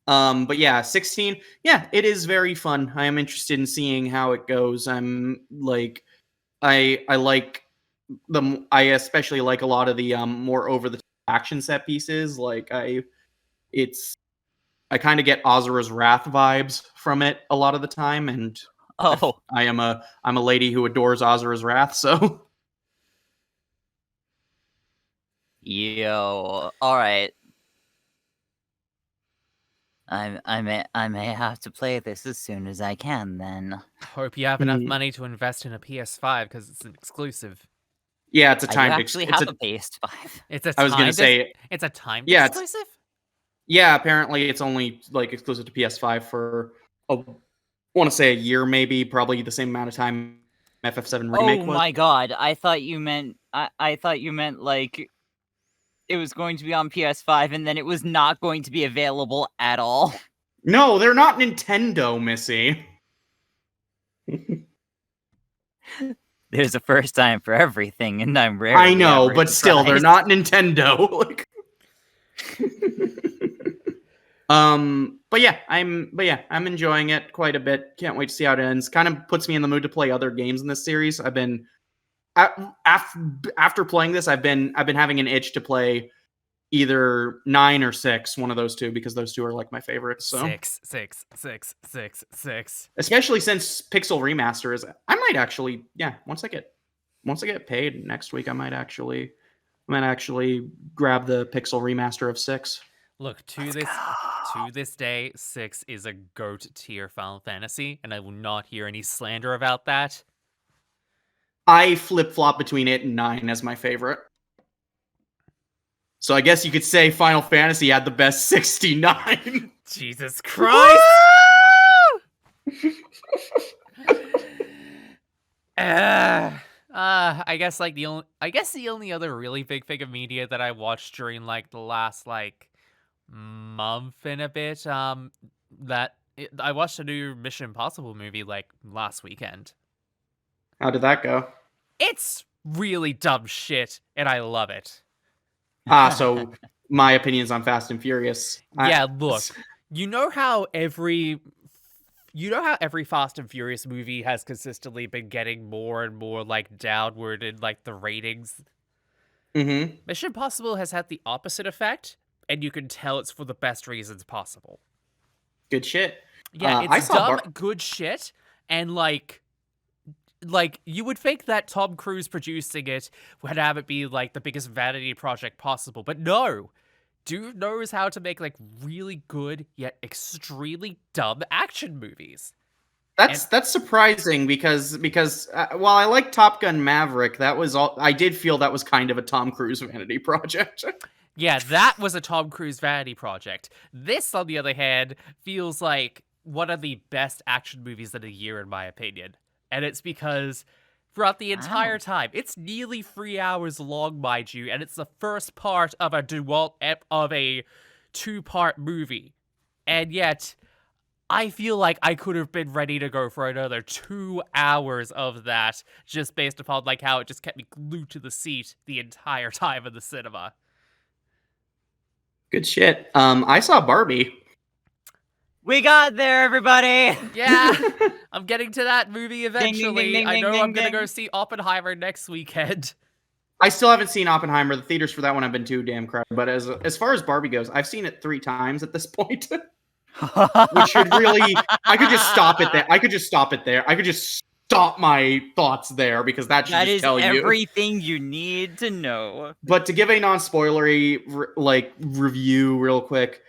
But yeah, 16, yeah, it is very fun. I am interested in seeing how it goes. I'm like I like I especially like a lot of the more over the action set pieces. Like I kind of get Azura's Wrath vibes from it a lot of the time, and Oh, I'm a lady who adores Azura's Wrath, so yo, all right. I may have to play this as soon as I can then. Hope you have enough money to invest in a PS5 because it's an exclusive. yeah, it's a I do timed actually have a PS5. It's a I was gonna timed say it's a timed yeah, exclusive? yeah, apparently it's only like exclusive to PS5 for I want to say a year, maybe, probably the same amount of time FF7 remake Oh was. my god, I thought you meant like it was going to be on PS5 and then it was not going to be available at all. No, they're not Nintendo, Missy. There's a first time for everything, and I'm rarely I know, ever but still, they're surprised. not Nintendo. Like, but yeah, I'm enjoying it quite a bit. Can't wait to see how it ends. Kind of puts me in the mood to play other games in this series. I've been after playing this, I've been having an itch to play either 9 or 6, one of those two, because those two are like my favorites. So 6. especially since Pixel Remaster is, I might actually, once I get paid next week, I might actually grab the Pixel Remaster of 6. Look, to this day, 6 is a GOAT tier Final Fantasy, and I will not hear any slander about that. I flip-flop between it and 9 as my favorite. So I guess you could say Final Fantasy had the best 69. Jesus Christ! I guess the only other really big thing of media that I watched during like the last like month and a bit, I watched a new Mission Impossible movie like last weekend. How did that go? It's really dumb shit, and I love it. So my opinions on Fast and Furious. Yeah, look, you know how every Fast and Furious movie has consistently been getting more and more like downward in like the ratings. Mm-hmm. Mission Impossible has had the opposite effect, and you can tell it's for the best reasons possible. Good shit. Yeah, it's dumb, good shit, and like you would think that Tom Cruise producing it would have it be like the biggest vanity project possible, but no. Dude knows how to make like really good yet extremely dumb action movies. That's surprising because while I like Top Gun Maverick, that was all I did feel that was kind of a Tom Cruise vanity project. Yeah, that was a Tom Cruise vanity project. This, on the other hand, feels like one of the best action movies of the year, in my opinion. And it's because throughout the entire time, it's nearly 3 hours long, mind you, and it's the first part of a two-part movie. And yet, I feel like I could have been ready to go for another 2 hours of that, just based upon like how it just kept me glued to the seat the entire time in the cinema. Good shit. I saw Barbie. We got there, everybody! Yeah, I'm getting to that movie eventually. Ding, ding, ding, I know ding, I'm gonna ding. go see Oppenheimer next weekend. I still haven't seen Oppenheimer. The theaters for that one have been too damn crowded. But as far as Barbie goes, I've seen it 3 times at this point. Which should really, I could just stop it there. I could just stop my thoughts there because that should just tell you. That is everything you need to know. But to give a non-spoilery review real quick,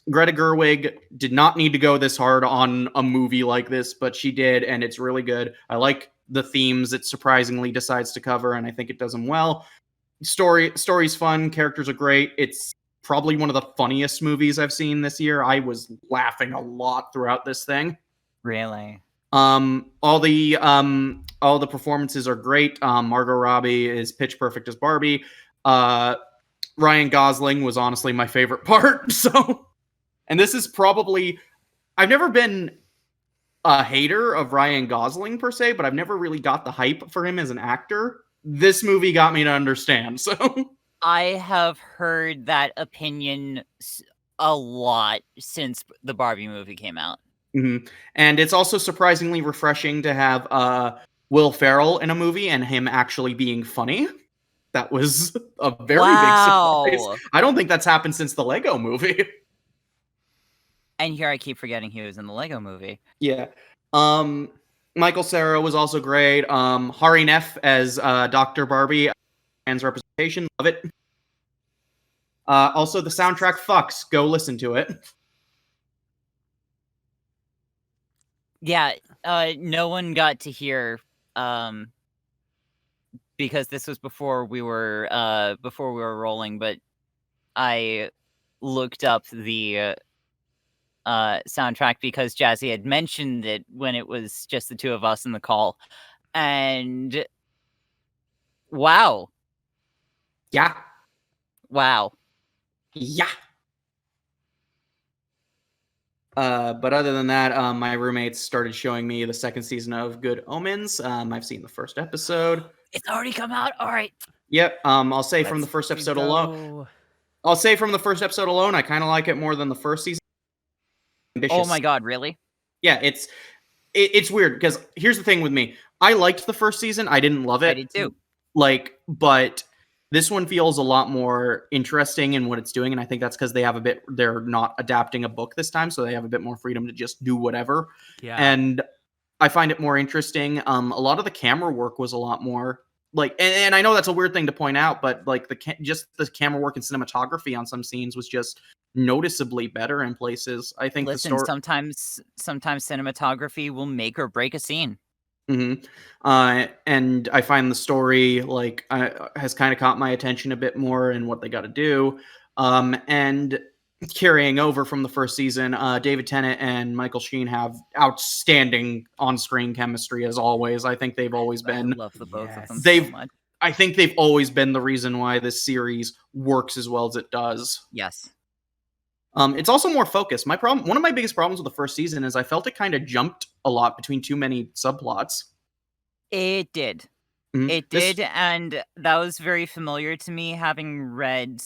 Greta Gerwig did not need to go this hard on a movie like this, but she did, and it's really good. I like the themes it surprisingly decides to cover, and I think it does them well. Story's fun, characters are great. It's probably one of the funniest movies I've seen this year. I was laughing a lot throughout this thing. Really? All the performances are great. Margot Robbie is pitch perfect as Barbie. Ryan Gosling was honestly my favorite part. So, and this is probably, I've never been a hater of Ryan Gosling per se, but I've never really got the hype for him as an actor. This movie got me to understand. So I have heard that opinion a lot since the Barbie movie came out. Mm-hmm. And it's also surprisingly refreshing to have Will Ferrell in a movie and him actually being funny. That was a very big surprise. Wow. I don't think that's happened since the Lego movie. And here I keep forgetting he was in the Lego movie. Yeah. Michael Cera was also great. Hari Neff as Dr. Barbie, trans representation, love it. Also, the soundtrack fucks. Go listen to it. Yeah, no one got to hear because this was before we were rolling, but I looked up the soundtrack because Jazzy had mentioned it when it was just the two of us in the call. And wow. Yeah. Wow. Yeah. But other than that, my roommates started showing me the second season of Good Omens. I've seen the first episode. It's already come out. All right. Yep. I'll say from the first episode alone. I'll say from the first episode alone, I kind of like it more than the first season. Ambitious. Oh my god, really? Yeah, it's weird because here's the thing with me. I liked the first season. I didn't love it. I did too. But this one feels a lot more interesting in what it's doing, and I think that's because they're not adapting a book this time, so they have a bit more freedom to just do whatever. Yeah. And I find it more interesting. A lot of the camera work was a lot more and I know that's a weird thing to point out, but like the camera work and cinematography on some scenes was just noticeably better in places. I think sometimes cinematography will make or break a scene. Mm-hmm. And I find the story has kind of caught my attention a bit more in what they got to do. And carrying over from the first season, David Tennant and Michael Sheen have outstanding on-screen chemistry as always. I think they've always been. I love the both of them so much. I think they've always been the reason why this series works as well as it does. Yes. It's also more focused. One of my biggest problems with the first season is I felt it kind of jumped a lot between too many subplots. It did. Mm-hmm. It did, and that was very familiar to me, having read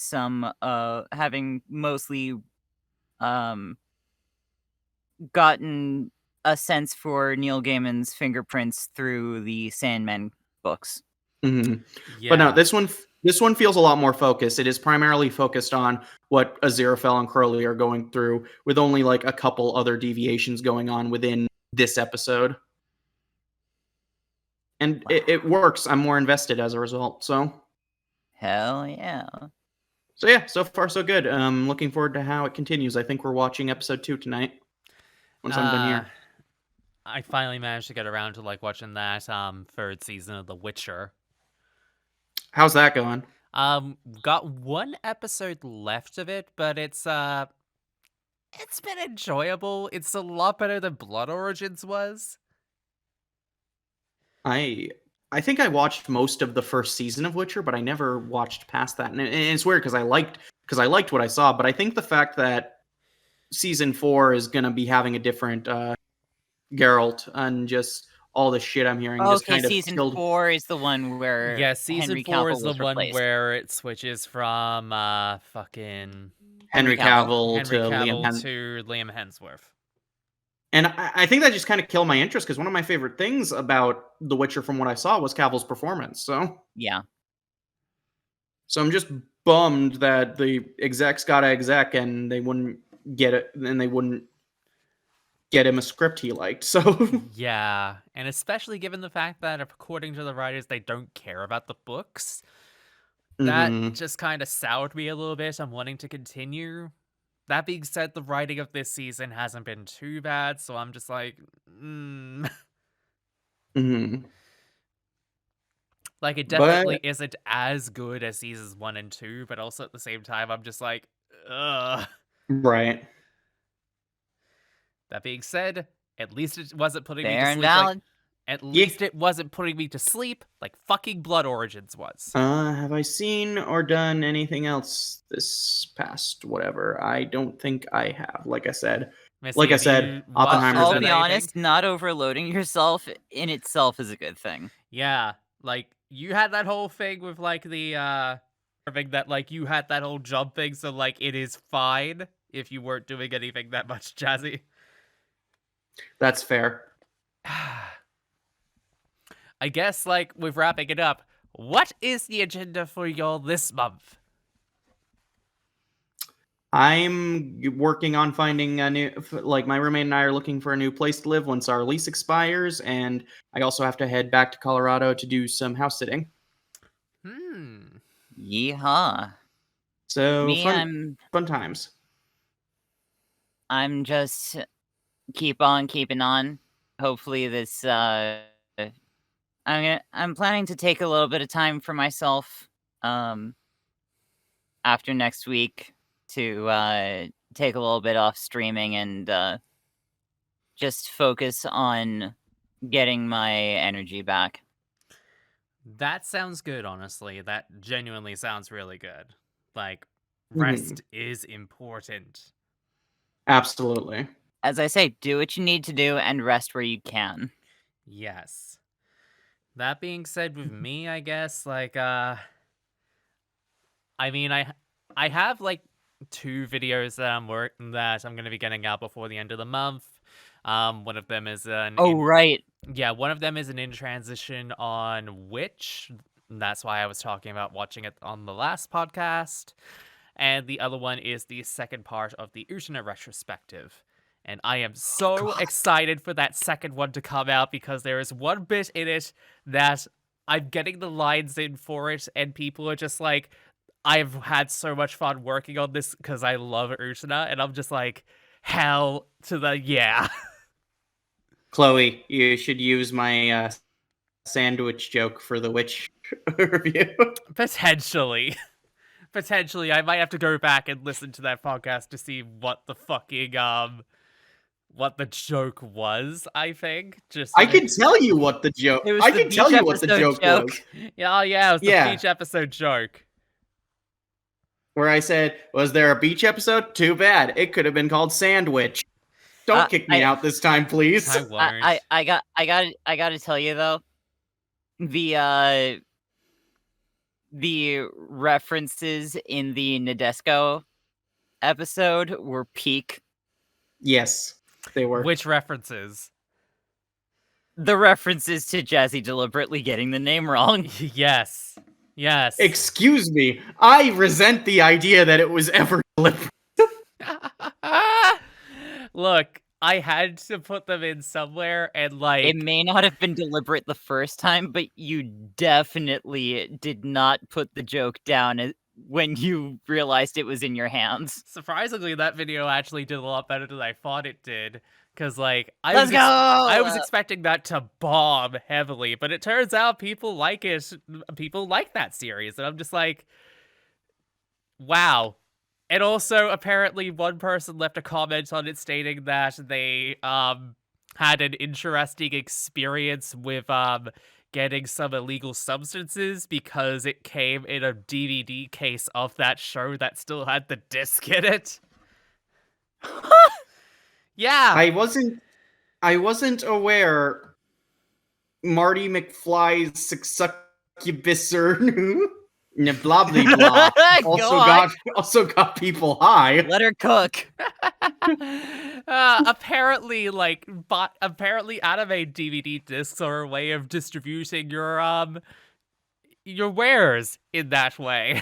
having mostly gotten a sense for Neil Gaiman's fingerprints through the Sandman books. Mm-hmm. Yeah. But no, this one feels a lot more focused. It is primarily focused on what Aziraphale and Crowley are going through, with only like a couple other deviations going on within this episode. And wow. it works. I'm more invested as a result. So, hell yeah. So yeah, so far so good. Looking forward to how it continues. I think we're watching episode 2 tonight. Once I'm done here. I finally managed to get around to watching that third season of The Witcher. How's that going? Got one episode left of it, but it's been enjoyable. It's a lot better than Blood Origins was. I think I watched most of the first season of Witcher, but I never watched past that. And it's weird because I liked what I saw, but I think the fact that season 4 is going to be having a different Geralt and just all the shit I'm hearing just kind of season 4 is the one where season 4 is the one where it switches from fucking Henry Cavill to Liam Hemsworth. And I think that just kind of killed my interest because one of my favorite things about The Witcher from what I saw was Cavill's performance. So yeah. So I'm just bummed that the execs got an exec and they wouldn't get it, and they wouldn't get him a script he liked. So yeah, and especially given the fact that according to the writers, they don't care about the books. That just kind of soured me a little bit. I'm wanting to continue. That being said, the writing of this season hasn't been too bad, so I'm just like, Like, it definitely isn't as good as seasons 1 and 2, but also at the same time, I'm just like, ugh. Right. That being said, at least it wasn't putting me Fair to and sleep. valid. At least it wasn't putting me to sleep like fucking Blood Origins was. Have I seen or done anything else this past whatever? I don't think I have. Like I said, Oppenheimer's. I'll be honest, not overloading yourself in itself is a good thing. Yeah, like you had that whole thing with like the that like you had that whole jump thing, so like it is fine if you weren't doing anything that much, Jazzy. That's fair. I guess, like, with wrapping it up, what is the agenda for y'all this month? I'm working on finding a new, like my roommate and I are looking for a new place to live once our lease expires, and I also have to head back to Colorado to do some house sitting. Yeehaw. So Me, fun times. I'm just keep on keeping on. Hopefully this I'm planning to take a little bit of time for myself after next week to take a little bit off streaming and just focus on getting my energy back. That sounds good, honestly. That genuinely sounds really good. Like, Mhm. rest is important. Absolutely. As I say, do what you need to do and rest where you can. Yes. That being said, with me, I guess, like, I mean, I have like 2 videos that I'm gonna be getting out before the end of the month. One of them is Right. one of them is an in transition on Witch. That's why I was talking about watching it on the last podcast. And the other one is the second part of the Utena retrospective. And I am so excited for that second one to come out because there is one bit in it that I'm getting the lines in for it, and people are just like, I've had so much fun working on this because I love Utena, and I'm just like, hell to the yeah. Chloe, you should use my sandwich joke for the witch review. Potentially. Potentially, I might have to go back and listen to that podcast to see what the fucking what the joke was. I think just I can tell you what the joke. It was I the can tell beach you what the episode joke was. yeah, it was the Yeah. beach episode joke. Where I said, "Was there a beach episode? Too bad. It could have been called Sandwich." Don't kick me out this time, please. I won't. I gotta tell you though, the references in the Nadesco episode were peak. Yes, they were. Which references? The references to Jazzy deliberately getting the name wrong. Yes. Yes. Excuse me. I resent the idea that it was ever deliberate. Look, I had to put them in somewhere, and like It may not have been deliberate the first time, but you definitely did not put the joke down when you realized it was in your hands. surprisingly, that video actually did a lot better than I thought it did. Cause like I Let's I was go! expecting that to bomb heavily, but it turns out people like it. People like that series, and I'm just like, wow. And also, apparently, one person left a comment on it stating that they had an interesting experience with getting some illegal substances because it came in a DVD case of that show that still had the disc in it. Yeah. I wasn't aware Marty McFly's succubus blah blah blah also got people high. Let her cook. Apparently, apparently anime DVD discs are a way of distributing your wares in that way.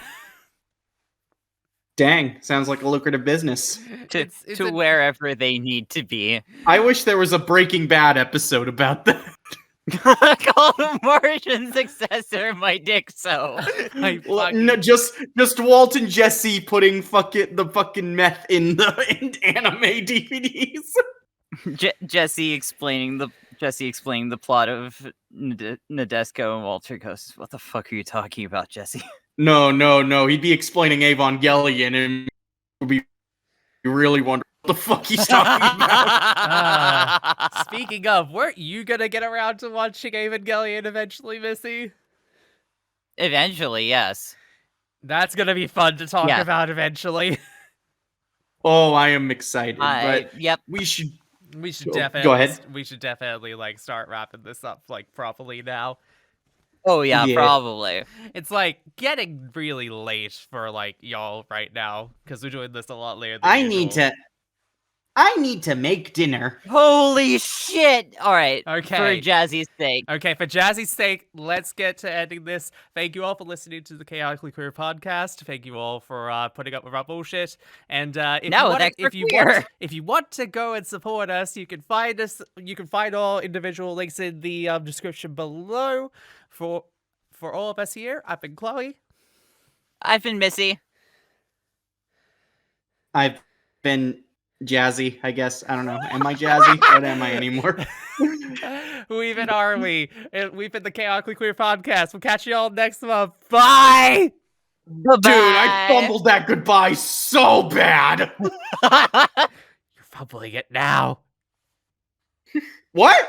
Dang, sounds like a lucrative business. To wherever they need to be. I wish there was a Breaking Bad episode about that. Call the Martian successor, my dick. So No, just Walt and Jesse putting the fucking meth in anime DVDs. Jesse explaining the plot of Nadesco, and Walter goes, "What the fuck are you talking about, Jesse?" No. He'd be explaining Evangelion and would be really wondering what the fuck he's talking about. Speaking of, weren't you gonna get around to watching Evangelion eventually, Missy? Eventually, yes. That's gonna be fun to talk about eventually. Oh, I am excited. But yep. We should definitely go ahead. We should definitely like start wrapping this up like properly now. Oh yeah, probably. It's like getting really late for like y'all right now because we're doing this a lot later than I usual. I need to make dinner. Holy shit! All right. Okay. For Jazzy's sake. Okay, for Jazzy's sake, let's get to ending this. Thank you all for listening to the Chaotically Queer podcast. Thank you all for putting up with our bullshit. And if you want to go and support us, you can find us. You can find all individual links in the description below. For all of us here, I've been Chloe. I've been Missy. I've been Jazzy, I guess. I don't know. Am I Jazzy? What am I anymore? Who even are we? We've been the Chaotically Queer podcast. We'll catch you all next month. Bye! Bye-bye. Dude, I fumbled that goodbye so bad. You're fumbling it now. What?